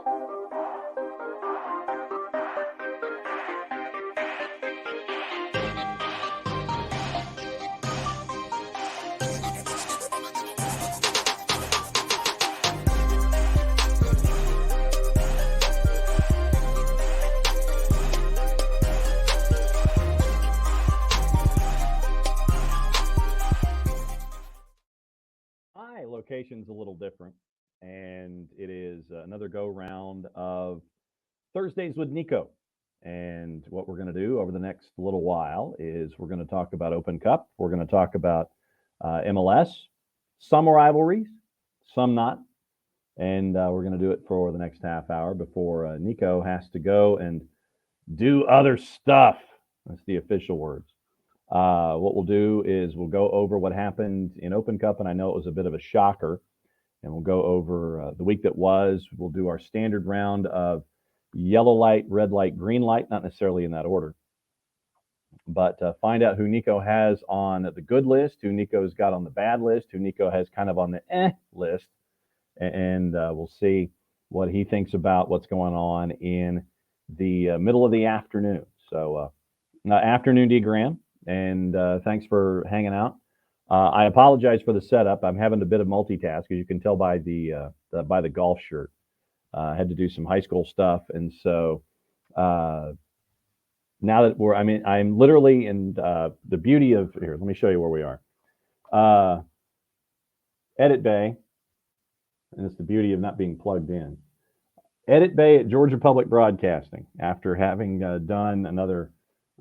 My location's a little different, and it is another go round of Thursdays with Nico. And what we're going to do over the next little while is we're going to talk about Open Cup. We're going to talk about MLS, some rivalries, some not. And we're going to do it for the next half hour before Nico has to go and do other stuff. That's the official words. What we'll do is we'll go over what happened in Open Cup, and I know it was a bit of a shocker. And we'll go over the week that was. We'll do our standard round of yellow light, red light, green light, not necessarily in that order. But find out who Nico has on the good list, who Nico's got on the bad list, who Nico has kind of on the list. And we'll see what he thinks about what's going on in the middle of the afternoon. So afternoon, D. Graham. And thanks for hanging out. I apologize for the setup. I'm having a bit of multitask, as you can tell by the golf shirt. I had to do some high school stuff, and so now that I'm literally in the beauty of here. Let me show you where we are. Edit Bay, and it's the beauty of not being plugged in. Edit Bay at Georgia Public Broadcasting. After having done another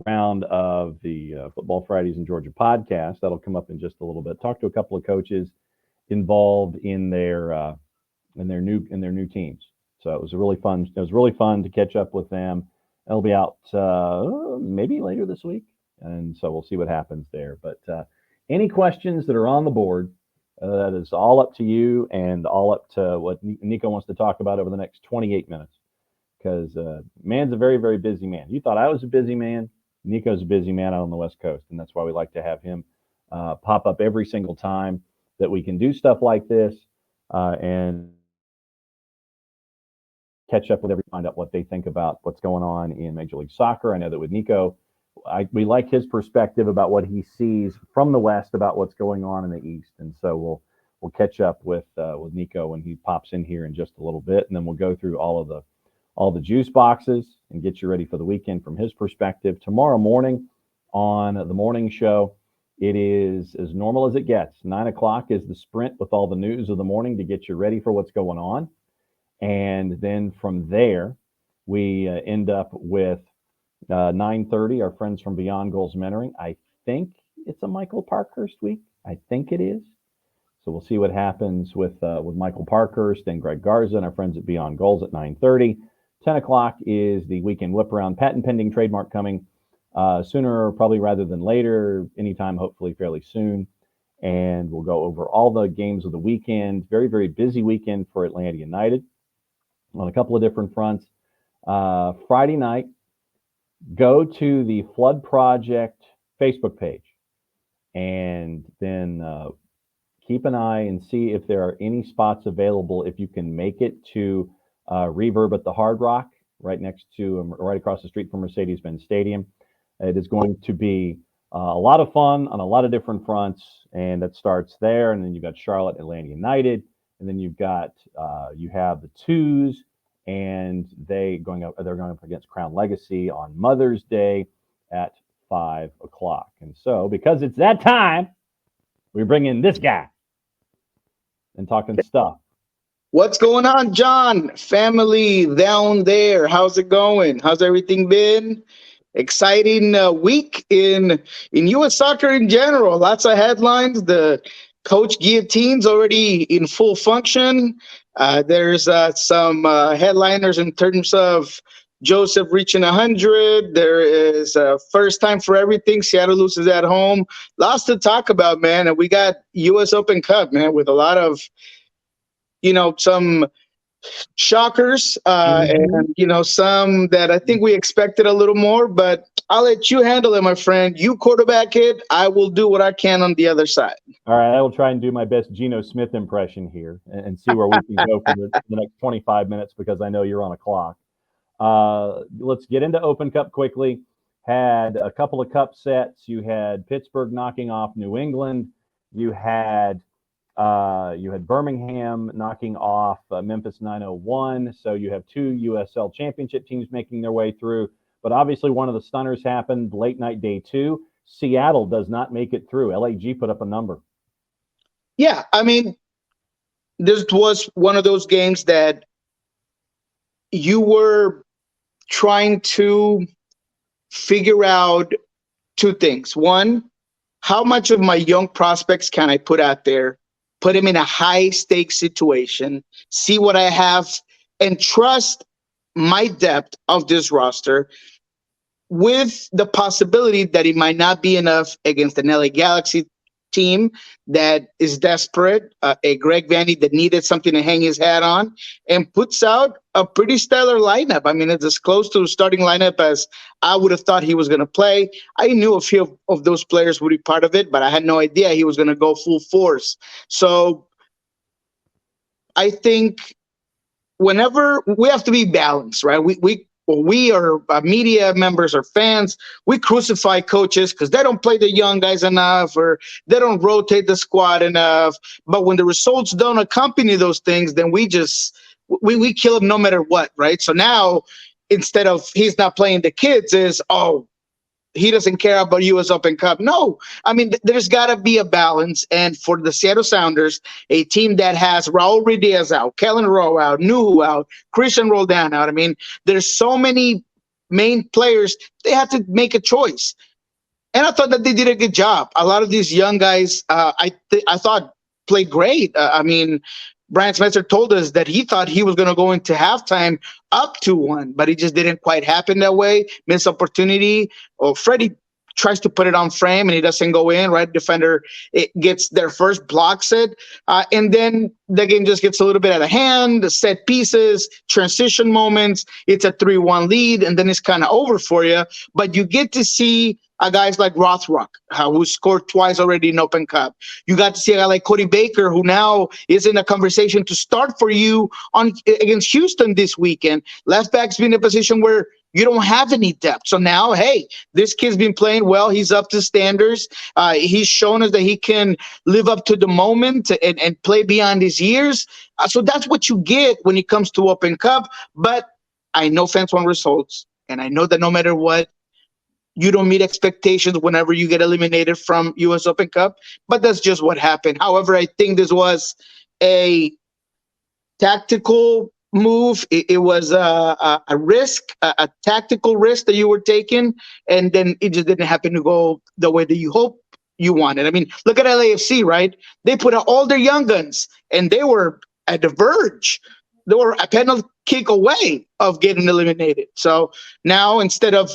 round of the Football Fridays in Georgia podcast, that'll come up in just a little bit. Talk to a couple of coaches involved in their new teams. So it was really fun. It was really fun to catch up with them. It'll be out maybe later this week, and so we'll see what happens there. But any questions that are on the board, that is all up to you and all up to what Nico wants to talk about over the next 28 minutes. Because man's a very, very busy man. You thought I was a busy man. Nico's a busy man out on the West Coast, and that's why we like to have him pop up every single time that we can do stuff like this and catch up with everybody, find out what they think about what's going on in Major League Soccer. I know that with Nico, we like his perspective about what he sees from the West about what's going on in the East, and so we'll catch up with Nico when he pops in here in just a little bit, and then we'll go through all the juice boxes and get you ready for the weekend from his perspective. Tomorrow morning on the morning show, it is as normal as it gets. 9 o'clock is the sprint with all the news of the morning to get you ready for what's going on. And then from there, we end up with 9:30, our friends from Beyond Goals Mentoring. I think it's a Michael Parkhurst week. I think it is. So we'll see what happens with Michael Parkhurst and Greg Garza and our friends at Beyond Goals at 9:30. 10 o'clock is the weekend whip around. Patent pending trademark coming sooner, probably rather than later, anytime, hopefully fairly soon. And we'll go over all the games of the weekend. Very, very busy weekend for Atlanta United on a couple of different fronts. Friday night, go to the Flood Project Facebook page and then keep an eye and see if there are any spots available if you can make it to Reverb at the Hard Rock, right across the street from Mercedes-Benz Stadium. It is going to be a lot of fun on a lot of different fronts, and that starts there. And then you've got Charlotte, Atlanta United, and then you have the Twos, and they're going up against Crown Legacy on Mother's Day at 5 o'clock. And so, because it's that time, we bring in this guy and talking stuff. What's going on, John? Family down there. How's it going? How's everything been? Exciting week in U.S. soccer in general. Lots of headlines. The coach guillotine's already in full function. There's some headliners in terms of Joseph reaching 100. There is a first time for everything. Seattle loses at home. Lots to talk about, man. And we got U.S. Open Cup, man, with a lot of, some shockers, and some that I think we expected a little more. But I'll let you handle it, my friend. You quarterback it. I will do what I can on the other side. All right, I will try and do my best Geno Smith impression here and see where we can go for the next 25 minutes because I know you're on a clock. Let's get into Open Cup quickly. Had a couple of cup sets. You had Pittsburgh knocking off New England. You had Birmingham knocking off Memphis 901. So you have two USL championship teams making their way through. But obviously one of the stunners happened late night day 2. Seattle does not make it through. LAG put up a number. Yeah, I mean, this was one of those games that you were trying to figure out two things. One, how much of my young prospects can I put out there, put them in a high stakes situation, see what I have, and trust my depth of this roster with the possibility that it might not be enough against an LA Galaxy team that is desperate, a Greg Vanny that needed something to hang his hat on, and puts out a pretty stellar lineup. I mean, it's as close to a starting lineup as I would have thought he was going to play. I knew a few of those players would be part of it, but I had no idea he was going to go full force. So I think whenever we have to be balanced, right? We are media members or fans. We crucify coaches because they don't play the young guys enough or they don't rotate the squad enough. But when the results don't accompany those things, then we kill them no matter what, right? So now instead of he's not playing the kids is, he doesn't care about US Open Cup. No, I mean, there's got to be a balance. And for the Seattle Sounders, a team that has Raul Ruiz out, Kellen Rowe out, Nuhu out, Christian Roldan out. I mean, there's so many main players. They had to make a choice. And I thought that they did a good job. A lot of these young guys, I thought played great. I mean, Brian Spencer told us that he thought he was going to go into halftime up 2-1, but it just didn't quite happen that way. Missed opportunity. Freddie tries to put it on frame and he doesn't go in, right? Defender gets their first block set. And then the game just gets a little bit out of hand, the set pieces, transition moments. It's a 3-1 lead and then it's kind of over for you. But you get to see guys like Rothrock, who scored twice already in Open Cup. You got to see a guy like Cody Baker, who now is in a conversation to start for you against Houston this weekend. Left back's been in a position where you don't have any depth. So now, hey, this kid's been playing well. He's up to standards. He's shown us that he can live up to the moment and play beyond his years. So that's what you get when it comes to Open Cup. But I know fans want results, and I know that no matter what, you don't meet expectations whenever you get eliminated from US Open Cup, but that's just what happened. However, I think this was a tactical move. It was a risk, a tactical risk that you were taking, and then it just didn't happen to go the way that you hope you wanted. I mean, look at LAFC, right? They put out all their young guns, and they were at the verge. They were a penalty kick away of getting eliminated. So now instead of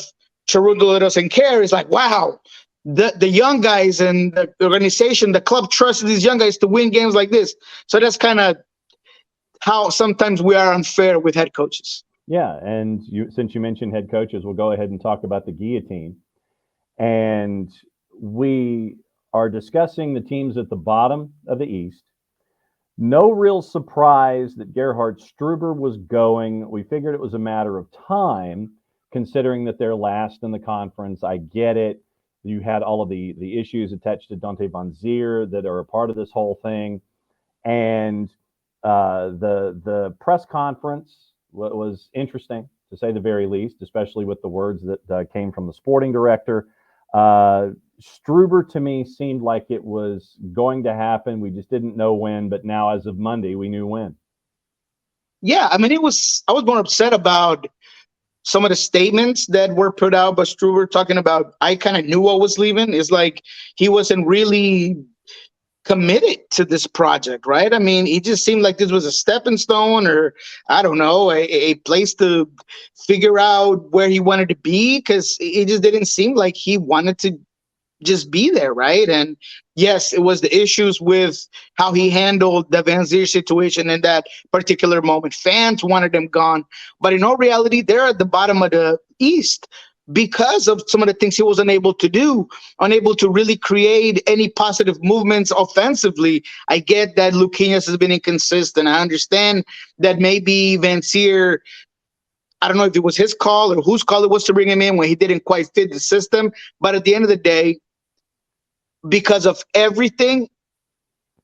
Charundulo doesn't care, it's like, wow, the young guys and the organization, the club trusted these young guys to win games like this. So that's kind of how sometimes we are unfair with head coaches. Yeah, and since you mentioned head coaches, we'll go ahead and talk about the guillotine. And we are discussing the teams at the bottom of the East. No real surprise that Gerhard Struber was going. We figured it was a matter of time, considering that they're last in the conference. I get it. You had all of the issues attached to Dante Van Zier that are a part of this whole thing. And the press conference was interesting, to say the very least, especially with the words that came from the sporting director. Struber, to me, seemed like it was going to happen. We just didn't know when, but now as of Monday, we knew when. Yeah, I mean, I was more upset about some of the statements that were put out by Struber talking about, I kind of knew I was leaving. It's like he wasn't really committed to this project, right? I mean, he just seemed like this was a stepping stone, or I don't know, a place to figure out where he wanted to be, because it just didn't seem like he wanted to just be there, right? And yes, it was the issues with how he handled the Van Zier situation in that particular moment. Fans wanted him gone, but in all reality, they're at the bottom of the East because of some of the things he was unable to do, unable to really create any positive movements offensively. I get that Luquinhas has been inconsistent. I understand that maybe Van Zier, I don't know if it was his call or whose call it was to bring him in when he didn't quite fit the system. But at the end of the day, because of everything,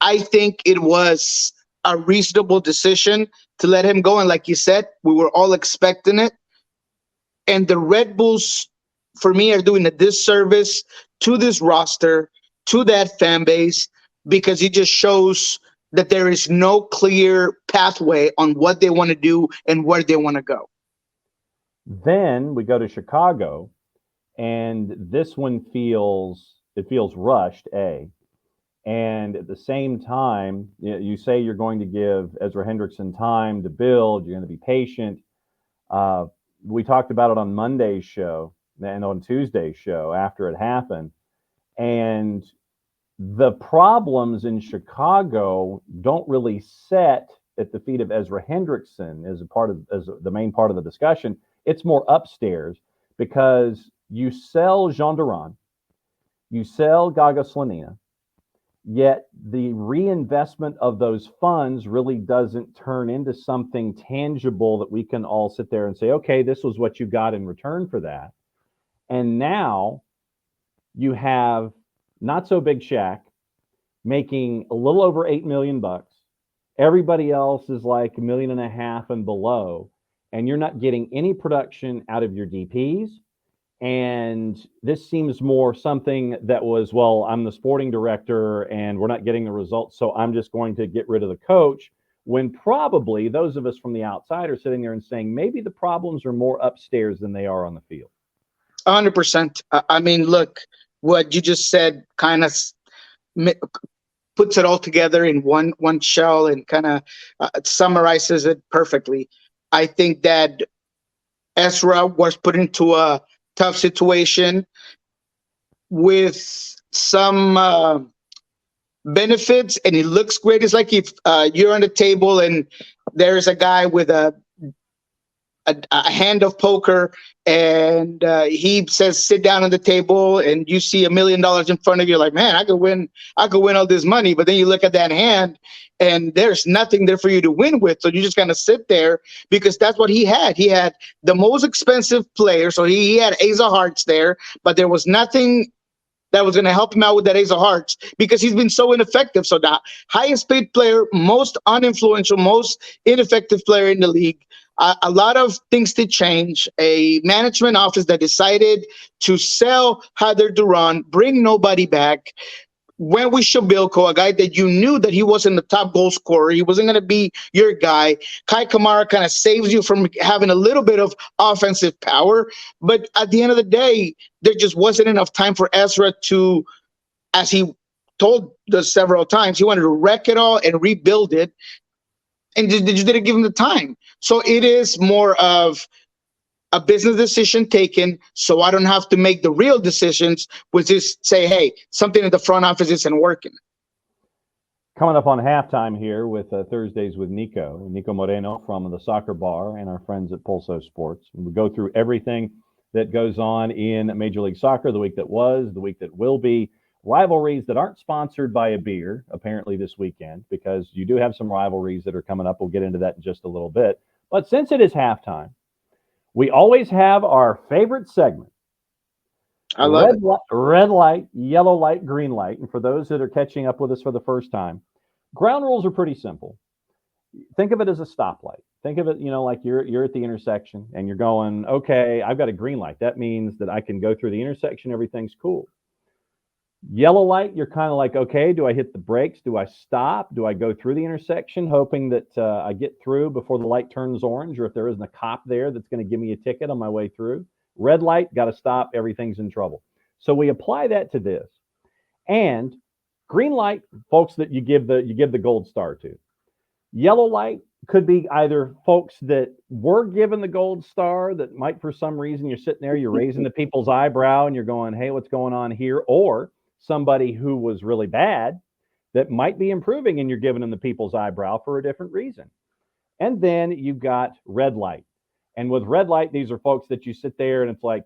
I think it was a reasonable decision to let him go. And like you said, we were all expecting it. And the Red Bulls, for me, are doing a disservice to this roster, to that fan base, because it just shows that there is no clear pathway on what they want to do and where they want to go. Then we go to Chicago, and this one feels rushed, and at the same time, you say you're going to give Ezra Hendrickson time to build. You're going to be patient. We talked about it on Monday's show and on Tuesday's show after it happened, and the problems in Chicago don't really set at the feet of Ezra Hendrickson as the main part of the discussion. It's more upstairs, because you sell Jean Duran, you sell Gaga Slonina, yet the reinvestment of those funds really doesn't turn into something tangible that we can all sit there and say, okay, this was what you got in return for that. And now you have not so big Shaq making a little over $8 million. Everybody else is like $1.5 million and below, and you're not getting any production out of your DPs. And this seems more something that was, well, I'm the sporting director and we're not getting the results, so I'm just going to get rid of the coach, when probably those of us from the outside are sitting there and saying maybe the problems are more upstairs than they are on the field. 100%. I mean, look, what you just said kind of puts it all together in one shell and kind of summarizes it perfectly. I think that Ezra was put into a tough situation with some benefits, and it looks great. It's like if you're on the table and there's a guy with a hand of poker, and he says sit down on the table, and you see $1 million in front of you, like, man, I could win all this money. But then you look at that hand and there's nothing there for you to win with, so you just kind of sit there, because that's what he had. He had the most expensive player, so he had Ace of Hearts there, but there was nothing that was going to help him out with that Ace of Hearts, because he's been so ineffective. So the highest paid player, most uninfluential, most ineffective player in the league. A lot of things to change. A management office that decided to sell Heather Duran, bring nobody back. Went with Shabilko, a guy that you knew that he wasn't the top goal scorer. He wasn't going to be your guy. Kai Kamara kind of saves you from having a little bit of offensive power. But at the end of the day, there just wasn't enough time for Ezra to, as he told us several times, he wanted to wreck it all and rebuild it. And just didn't give him the time. So it is more of a business decision taken, so I don't have to make the real decisions, which is say, hey, something in the front office isn't working. Coming up on halftime here with Thursdays with Nico Moreno from the Soccer Bar and our friends at Pulso Sports. And we go through everything that goes on in Major League Soccer, the week that was, the week that will be, rivalries that aren't sponsored by a beer, apparently this weekend, because you do have some rivalries that are coming up. We'll get into that in just a little bit. But since it is halftime, we always have our favorite segment. I love it. Red light, yellow light, green light. And for those that are catching up with us for the first time, ground rules are pretty simple. Think of it as a stoplight. Think of it, like you're at the intersection and you're going, okay, I've got a green light. That means that I can go through the intersection. Everything's cool. Yellow light, you're kind of like, okay, do I hit the brakes? Do I stop? Do I go through the intersection hoping that I get through before the light turns orange, or if there isn't a cop there that's going to give me a ticket on my way through? Red light, got to stop. Everything's in trouble. So we apply that to this. And green light, folks that you give the gold star to. Yellow light, could be either folks that were given the gold star that might, for some reason, you're sitting there, you're raising the people's eyebrow and you're going, hey, what's going on here? Or somebody who was really bad that might be improving and you're giving them the people's eyebrow for a different reason. And then you've got red light. And with red light, these are folks that you sit there and it's like,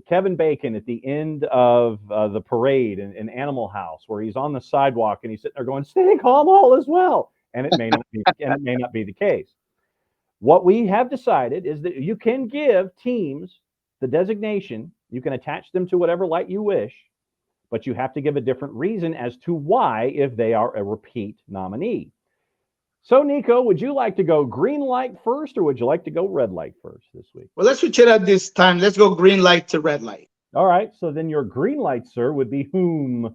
Kevin Bacon at the end of the parade in Animal House, where he's on the sidewalk and he's sitting there going, stay calm, all is well. And it may not be the case. What we have decided is that you can give teams the designation. You can attach them to whatever light you wish, but you have to give a different reason as to why if they are a repeat nominee. So, Nico, would you like to go green light first, or would you like to go red light first this week? Well, let's switch it up this time. Let's go green light to red light. All right. So then your green light, sir, would be whom?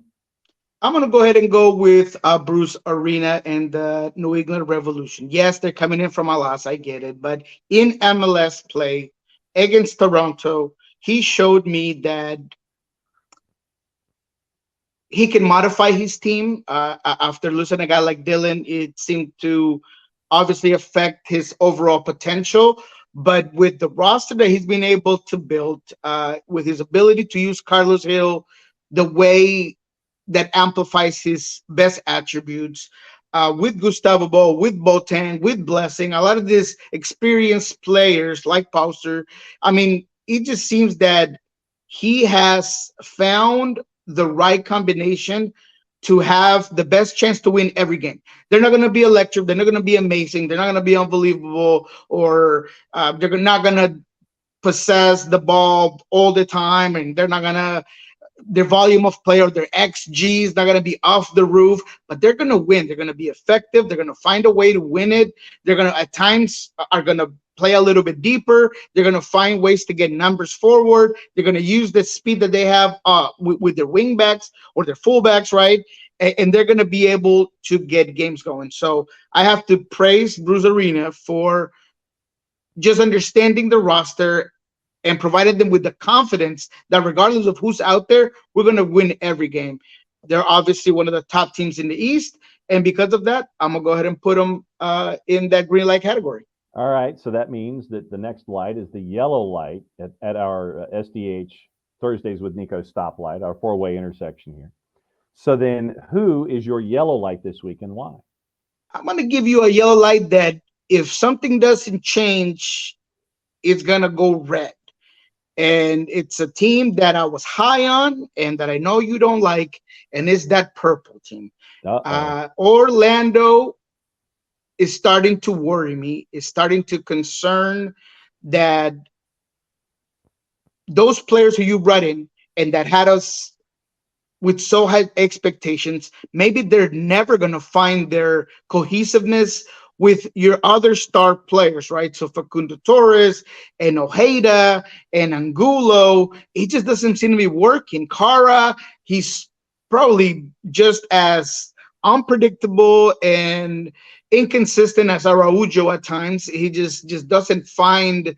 I'm going to go ahead and go with Bruce Arena and the New England Revolution. Yes, they're coming in from a loss. I get it. But in MLS play against Toronto, he showed me that he can modify his team. After losing a guy like Dylan, it seemed to obviously affect his overall potential. But with the roster that he's been able to build, with his ability to use Carlos Hill the way that amplifies his best attributes, with Gustavo Bo, with Botan, with Blessing, a lot of these experienced players like Pauster, I mean, it just seems that he has found the right combination to have the best chance to win every game. They're not going to be electric. They're not going to be amazing. They're not going to be unbelievable, or they're not going to possess the ball all the time, and they're not going to, their volume of play or their XG is not going to be off the roof, but they're going to win. They're going to be effective. They're going to find a way to win it. They're going to, at times, are going to play a little bit deeper. They're going to find ways to get numbers forward. They're going to use the speed that they have with their wingbacks or their fullbacks, right? And they're going to be able to get games going. So I have to praise Bruce Arena for just understanding the roster and provided them with the confidence that regardless of who's out there, we're going to win every game. They're obviously one of the top teams in the East. And because of that, I'm going to go ahead and put them in that green light category. All right. So that means that the next light is the yellow light at our SDH Thursdays with Nico stoplight, our four-way intersection here. So then who is your yellow light this week and why? I'm going to give you a yellow light that if something doesn't change, it's going to go red. And it's a team that I was high on and that I know you don't like, and it's that purple team. Orlando is starting to worry me. It's starting to concern that those players who you brought in and that had us with so high expectations, maybe they're never going to find their cohesiveness with your other star players, right? So Facundo Torres and Ojeda and Angulo, it just doesn't seem to be working. Cara, he's probably just as unpredictable and inconsistent as Araujo at times. He just doesn't find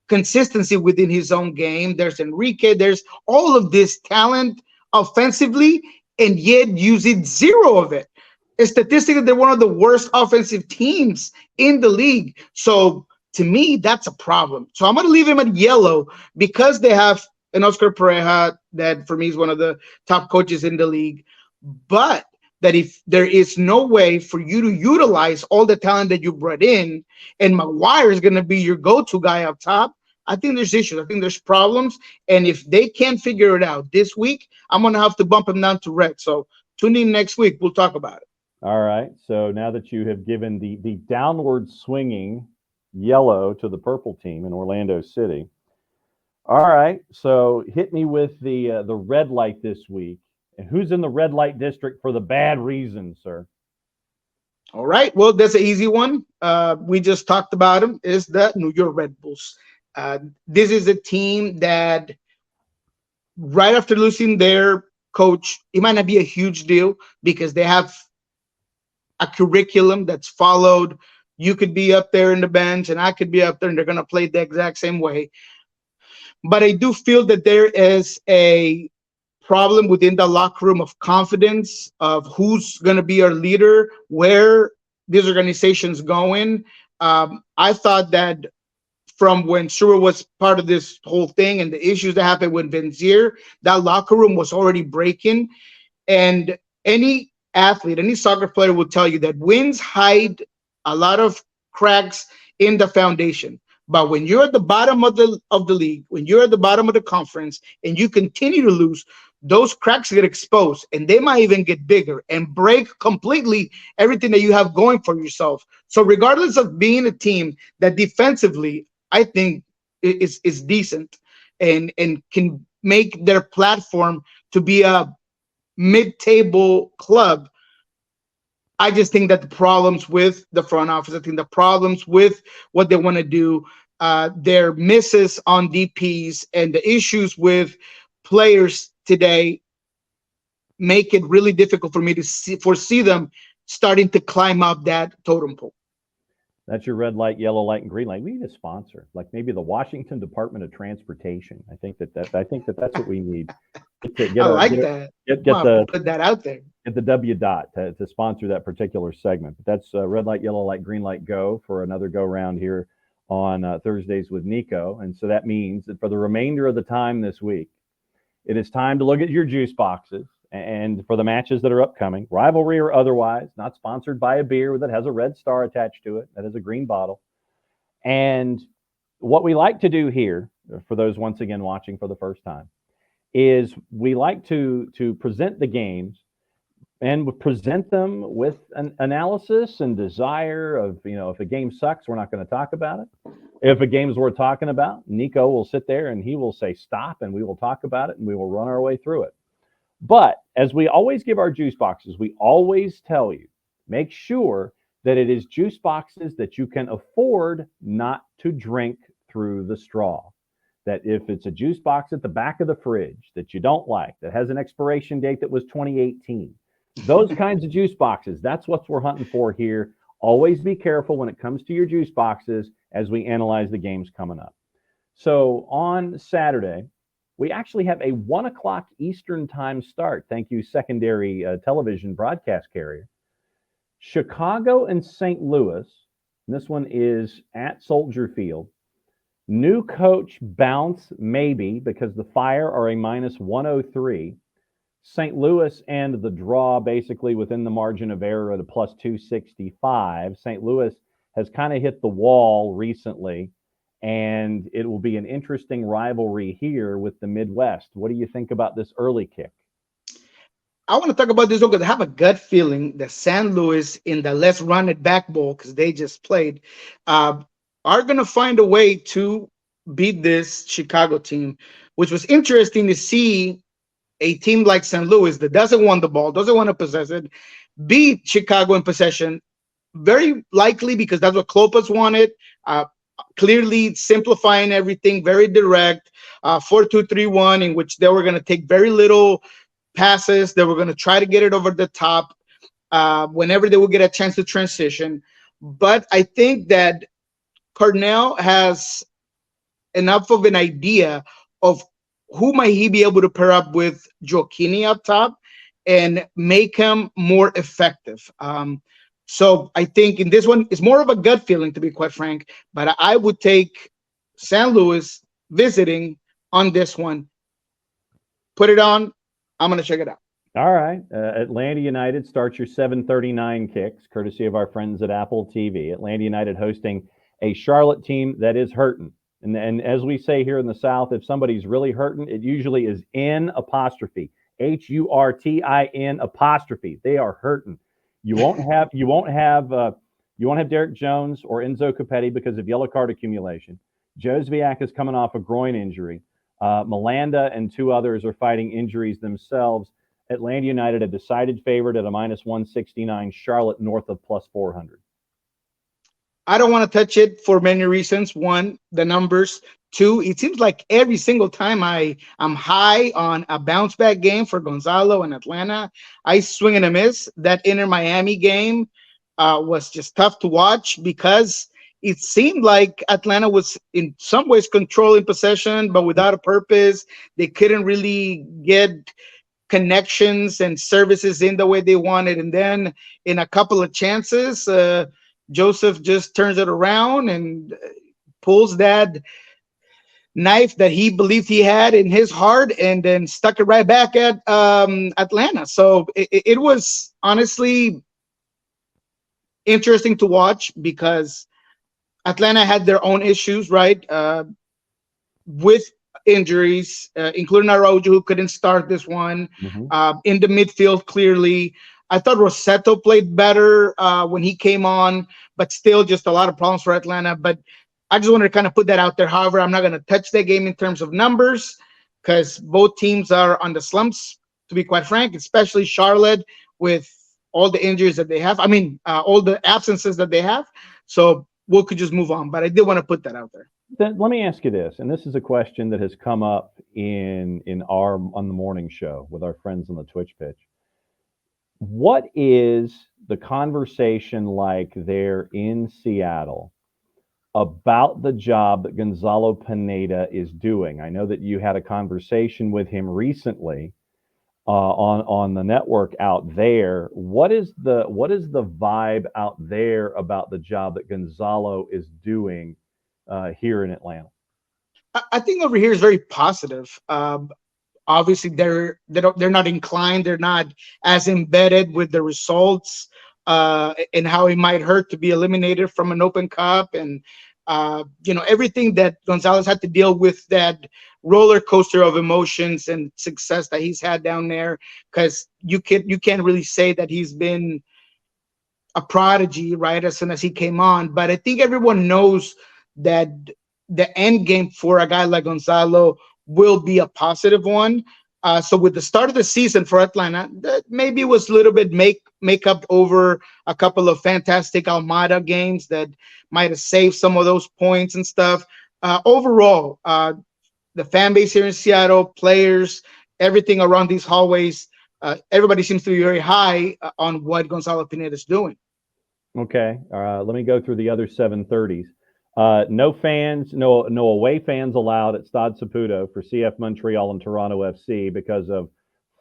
consistency within his own game. There's Enrique, there's all of this talent offensively, and yet using zero of it. Statistically, they're one of the worst offensive teams in the league. So to me, that's a problem. So I'm going to leave him at yellow because they have an Oscar Pareja that for me is one of the top coaches in the league. But that if there is no way for you to utilize all the talent that you brought in, and Maguire is going to be your go-to guy up top, I think there's issues. I think there's problems. And if they can't figure it out this week, I'm going to have to bump him down to red. So tune in next week. We'll talk about it. All right. So now that you have given the downward swinging yellow to the purple team in Orlando City. All right. So hit me with the red light this week. And who's in the red light district for the bad reason, sir? All right. Well, that's an easy one. We just talked about him. Is the New York Red Bulls. This is a team that right after losing their coach, it might not be a huge deal because they have a curriculum that's followed. You could be up there in the bench and I could be up there and they're going to play the exact same way. But I do feel that there is a problem within the locker room of confidence of who's going to be our leader, where these organizations going. I thought that from when Stewart was part of this whole thing and the issues that happened with Vizier, that locker room was already breaking. And any athlete, any soccer player will tell you that wins hide a lot of cracks in the foundation. But when you're at the bottom of the league, when you're at the bottom of the conference, and you continue to lose, those cracks get exposed, and they might even get bigger and break completely everything that you have going for yourself. So regardless of being a team that defensively, I think is decent and can make their platform to be a mid-table club, I just think that the problems with the front office, I think the problems with what they want to do, their misses on DPs and the issues with players today make it really difficult for me to foresee them starting to climb up that totem pole. That's your red light, yellow light, and green light. We need a sponsor, like maybe the Washington Department of Transportation. I think that's what we need. I like that. Put that out there. Get the WDOT to sponsor that particular segment. But that's red light, yellow light, green light, go for another go round here on Thursdays with Nico. And so that means that for the remainder of the time this week, it is time to look at your juice boxes. And for the matches that are upcoming, rivalry or otherwise, not sponsored by a beer that has a red star attached to it, that is a green bottle. And what we like to do here, for those once again watching for the first time, is we like to present the games and present them with an analysis and desire of, if a game sucks, we're not going to talk about it. If a game's worth talking about, Nico will sit there and he will say stop, and we will talk about it, and we will run our way through it. But as we always give our juice boxes, we always tell you, make sure that it is juice boxes that you can afford not to drink through the straw. That if it's a juice box at the back of the fridge that you don't like, that has an expiration date that was 2018, those kinds of juice boxes, that's what we're hunting for here. Always be careful when it comes to your juice boxes as we analyze the games coming up. So on Saturday, we actually have a 1 o'clock Eastern time start. Thank you, secondary television broadcast carrier. Chicago and St. Louis. And this one is at Soldier Field. New coach bounce, maybe, because the Fire are a minus 103. St. Louis and the draw basically within the margin of error at a plus 265. St. Louis has kind of hit the wall recently, and it will be an interesting rivalry here with the Midwest. What do you think about this early kick? I want to talk about this one because I have a gut feeling that St. Louis in the Let's Run It Back Bowl, because they just played, are going to find a way to beat this Chicago team, which was interesting to see a team like St. Louis that doesn't want the ball, doesn't want to possess it, beat Chicago in possession, very likely because that's what Klopas wanted. Clearly simplifying everything, very direct, 4-2-3-1, in which they were going to take very little passes. They were going to try to get it over the top whenever they would get a chance to transition. But I think that Cornell has enough of an idea of who might he be able to pair up with Gioacchini up top and make him more effective. So I think in this one, it's more of a gut feeling, to be quite frank, but I would take St. Louis visiting on this one. Put it on. I'm going to check it out. All right. Atlanta United starts your 7:39 kicks, courtesy of our friends at Apple TV. Atlanta United hosting a Charlotte team that is hurting. And as we say here in the South, if somebody's really hurting, it usually is N apostrophe, HURTIN apostrophe. They are hurting. You won't have Derek Jones or Enzo Capetti because of yellow card accumulation. Joe Zviak is coming off a groin injury. Melanda and two others are fighting injuries themselves. Atlanta United a decided favorite at a minus 169. Charlotte north of plus 400. I don't want to touch it for many reasons. One, the numbers. Two, it seems like every single time I'm high on a bounce back game for Gonzalo and Atlanta, I swing and a miss. That Inter Miami game was just tough to watch because it seemed like Atlanta was in some ways controlling possession, but without a purpose. They couldn't really get connections and services in the way they wanted. And then in a couple of chances, Joseph just turns it around and pulls that knife that he believed he had in his heart and then stuck it right back at Atlanta. So it was honestly interesting to watch because Atlanta had their own issues, right? With injuries, including Araujo, who couldn't start this one. In the midfield, clearly. I thought Rossetto played better when he came on, but still just a lot of problems for Atlanta. But I just wanted to kind of put that out there. However, I'm not going to touch that game in terms of numbers because both teams are on the slumps, to be quite frank, especially Charlotte with all the injuries that they have. I mean, all the absences that they have. So we could just move on. But I did want to put that out there. Then let me ask you this, and this is a question that has come up on the morning show with our friends on the Twitch pitch. What is the conversation like there in Seattle about the job that Gonzalo Pineda is doing? I know that you had a conversation with him recently on the network out there. What is the vibe out there about the job that Gonzalo is doing here in Atlanta? I think over here is very positive. Obviously, they're not inclined. They're not as embedded with the results and how it might hurt to be eliminated from an Open Cup, and everything that Gonzalo's had to deal with, that roller coaster of emotions and success that he's had down there. Because you can't really say that he's been a prodigy right as soon as he came on, but I think everyone knows that the end game for a guy like Gonzalo will be a positive one. So with the start of the season for Atlanta, that maybe was a little bit make up over a couple of fantastic Almada games that might have saved some of those points and stuff. Overall, the fan base here in Seattle, players, everything around these hallways, everybody seems to be very high on what Gonzalo Pineda is doing. Okay, let me go through the other 7:30s. No away fans allowed at Stade Saputo for CF Montreal and Toronto FC because of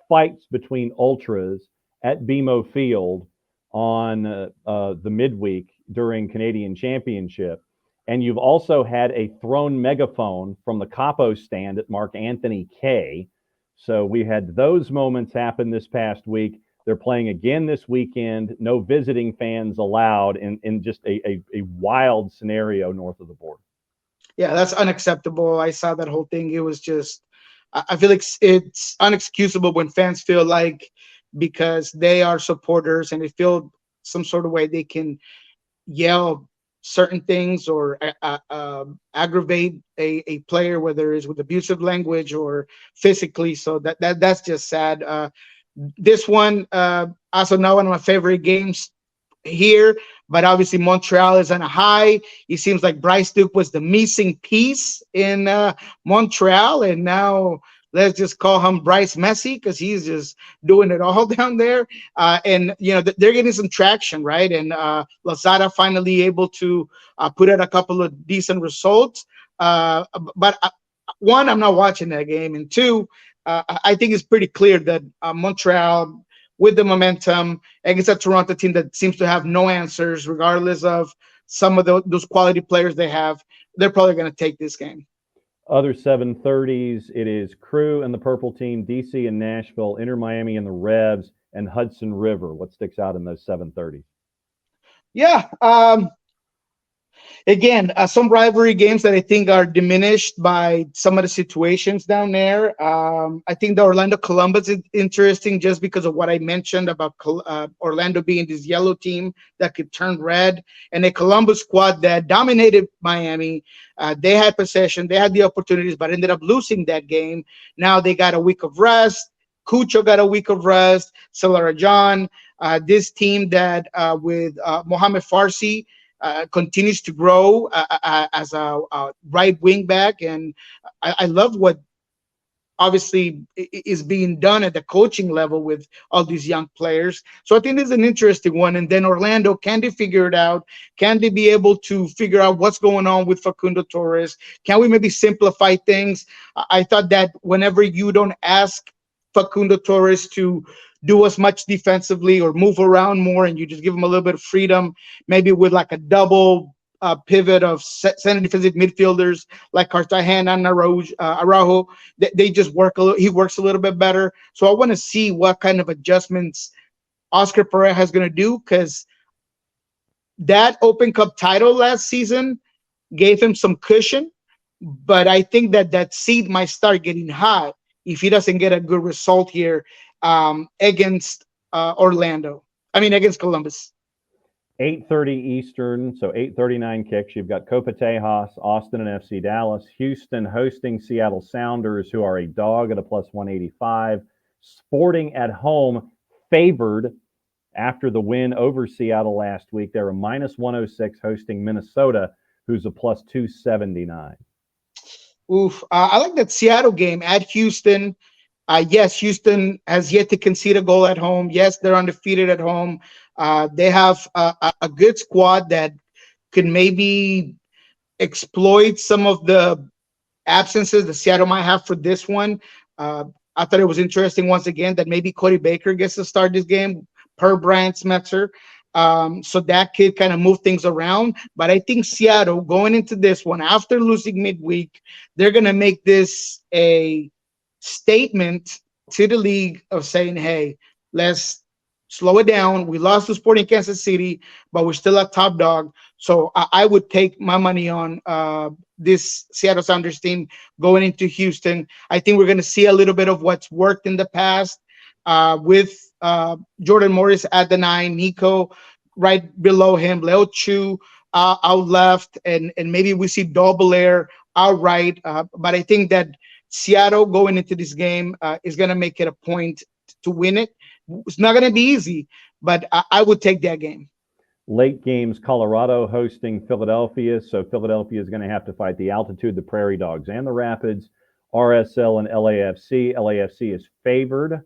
fights between ultras at BMO Field on the midweek during Canadian Championship. And you've also had a thrown megaphone from the Capo stand at Mark Anthony K. So we had those moments happen this past week. They're playing again this weekend. No visiting fans allowed in just a wild scenario north of the border. Yeah, that's unacceptable. I saw that whole thing. It was just, I feel like it's unexcusable when fans feel like because they are supporters and they feel some sort of way they can yell certain things or aggravate a player, whether it's with abusive language or physically. So that's just sad. This one, also not one of my favorite games here, but obviously Montreal is on a high. It seems like Bryce Duke was the missing piece in Montreal, and now let's just call him Bryce Messi because he's just doing it all down there. And they're getting some traction, right? And Lozada finally able to put out a couple of decent results. But one, I'm not watching that game, and two, I think it's pretty clear that Montreal, with the momentum against a Toronto team that seems to have no answers, regardless of some of those quality players they have, they're probably going to take this game. Other 7:30s, it is Crew and the Purple Team, DC and Nashville, Inter Miami and the Revs, and Hudson River. What sticks out in those 7:30s? Yeah. Again, some rivalry games that I think are diminished by some of the situations down there. I think the Orlando Columbus is interesting just because of what I mentioned about Orlando being this yellow team that could turn red, and a Columbus squad that dominated Miami. They had possession, they had the opportunities, but ended up losing that game. Now they got a week of rest. Cucho got a week of rest. Celara John, this team that with Mohamed Farsi, continues to grow as a right wing back, and I love what obviously is being done at the coaching level with all these young players. So I think this is an interesting one. And then Orlando, can they figure it out? Can they be able to figure out what's going on with Facundo Torres? Can we maybe simplify things? I thought that whenever you don't ask Facundo Torres to do as much defensively or move around more, and you just give him a little bit of freedom, maybe with like a double pivot of center defensive midfielders like Cartagena and Araujo. They just work a little. He works a little bit better. So I want to see what kind of adjustments Oscar Pereira is going to do, because that Open Cup title last season gave him some cushion, but I think that seed might start getting hot if he doesn't get a good result here against against Columbus. 8:30 Eastern, so 8:39 kicks. You've got Copa Tejas, Austin, and FC Dallas. Houston hosting Seattle Sounders, who are a dog at a plus 185. Sporting at home, favored after the win over Seattle last week. They're a minus 106 hosting Minnesota, who's a plus 279. Oof. I like that Seattle game at Houston. Yes, Houston has yet to concede a goal at home. Yes, they're undefeated at home. They have a good squad that could maybe exploit some of the absences that Seattle might have for this one. I thought it was interesting once again that maybe Cody Baker gets to start this game per Brian Smetzer. So that could kind of move things around. But I think Seattle going into this one after losing midweek, they're going to make this a statement to the league of saying, hey, let's slow it down. We lost to Sporting Kansas City, but we're still a top dog. So I would take my money on this Seattle Sounders team going into Houston. I think we're going to see a little bit of what's worked in the past with Jordan Morris at the 9, Nico right below him, Leo Chu out left, and maybe we see Dobbelair out right. But I think that Seattle going into this game is going to make it a point to win it. It's not going to be easy, but I would take that game. Late games, Colorado hosting Philadelphia. So Philadelphia is going to have to fight the altitude, the Prairie Dogs, and the Rapids. RSL and LAFC. LAFC is favored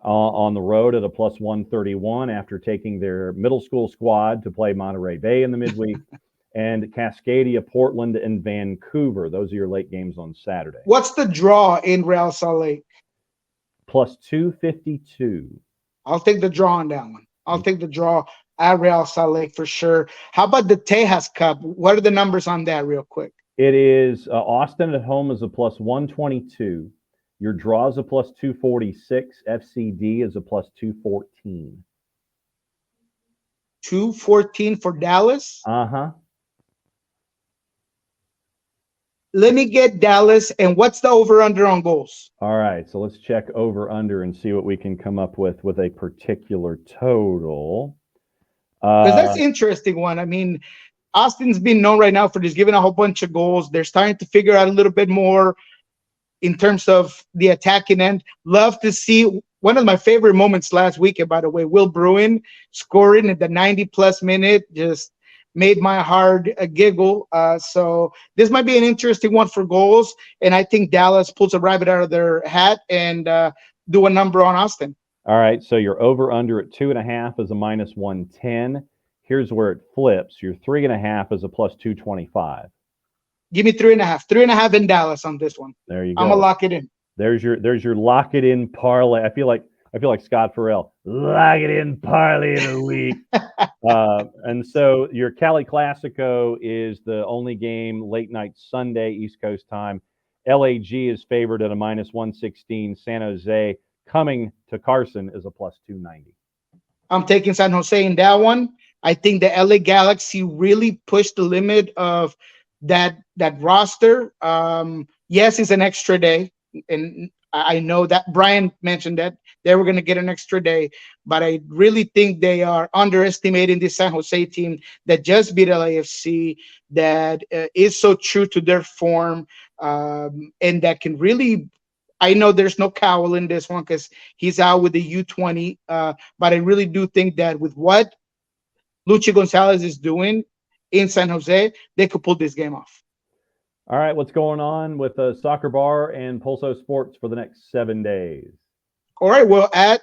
on the road at a plus 131 after taking their middle school squad to play Monterey Bay in the midweek. And Cascadia, Portland, and Vancouver. Those are your late games on Saturday. What's the draw in Real Salt Lake? Plus 252. I'll take the draw on that one. I'll take the draw at Real Salt Lake for sure. How about the Tejas Cup? What are the numbers on that real quick? It is Austin at home is a plus 122. Your draw is a plus 246. FCD is a plus 214. 214 for Dallas? Uh-huh. Let me get Dallas. And what's the over-under on goals? All right, so let's check over-under and see what we can come up with a particular total. Because that's an interesting one. I mean, Austin's been known right now for just giving a whole bunch of goals. They're starting to figure out a little bit more in terms of the attacking end. Love to see one of my favorite moments last weekend, by the way, Will Bruin scoring at the 90-plus minute. Just made my heart giggle. So this might be an interesting one for goals. And I think Dallas pulls a rabbit out of their hat and do a number on Austin. All right, so your over-under at 2.5 is a minus 110. Here's where it flips. Your 3.5 is a plus 225. Give me 3.5. 3.5 in Dallas on this one. There you go. I'm gonna lock it in. There's your lock it in parlay. I feel like Scott Farrell. Lock it in parlay of the week. And so your Cali Classico is the only game late night Sunday East Coast time. LAG is favored at a minus 116. San Jose coming to Carson is a plus 290. I'm taking San Jose in that one. I think the LA Galaxy really pushed the limit of that roster. Yes, it's an extra day, and I know that Brian mentioned that they were going to get an extra day, but I really think they are underestimating this San Jose team that just beat LAFC, that is so true to their form, and that can really. I know there's no Cowell in this one because he's out with the U20, but I really do think that with what Luchi Gonzalez is doing in San Jose, they could pull this game off. All right, what's going on with Soccer Bar and Pulso Sports for the next 7 days? All right, well, at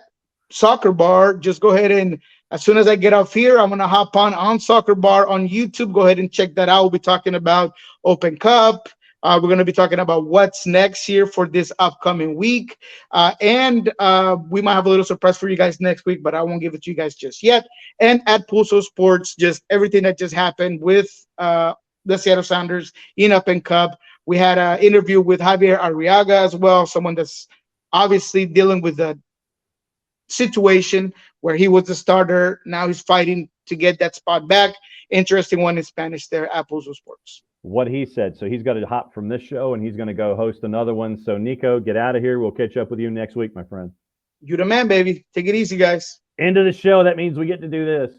Soccer Bar, just go ahead and as soon as I get off here, I'm going to hop on Soccer Bar on YouTube. Go ahead and check that out. We'll be talking about Open Cup, We're going to be talking about what's next here for this upcoming week. And we might have a little surprise for you guys next week, but I won't give it to you guys just yet. And at Pulso Sports, just everything that just happened with the Seattle Sounders in Up and Cup. We had an interview with Javier Arriaga as well, someone that's obviously dealing with a situation where he was the starter. Now he's fighting to get that spot back. Interesting one in Spanish there at Pulso Sports. What he said. So he's got to hop from this show and he's going to go host another one. So Nico, get out of here. We'll catch up with you next week, my friend. You the man, baby. Take it easy, guys. End of the show. That means we get to do this.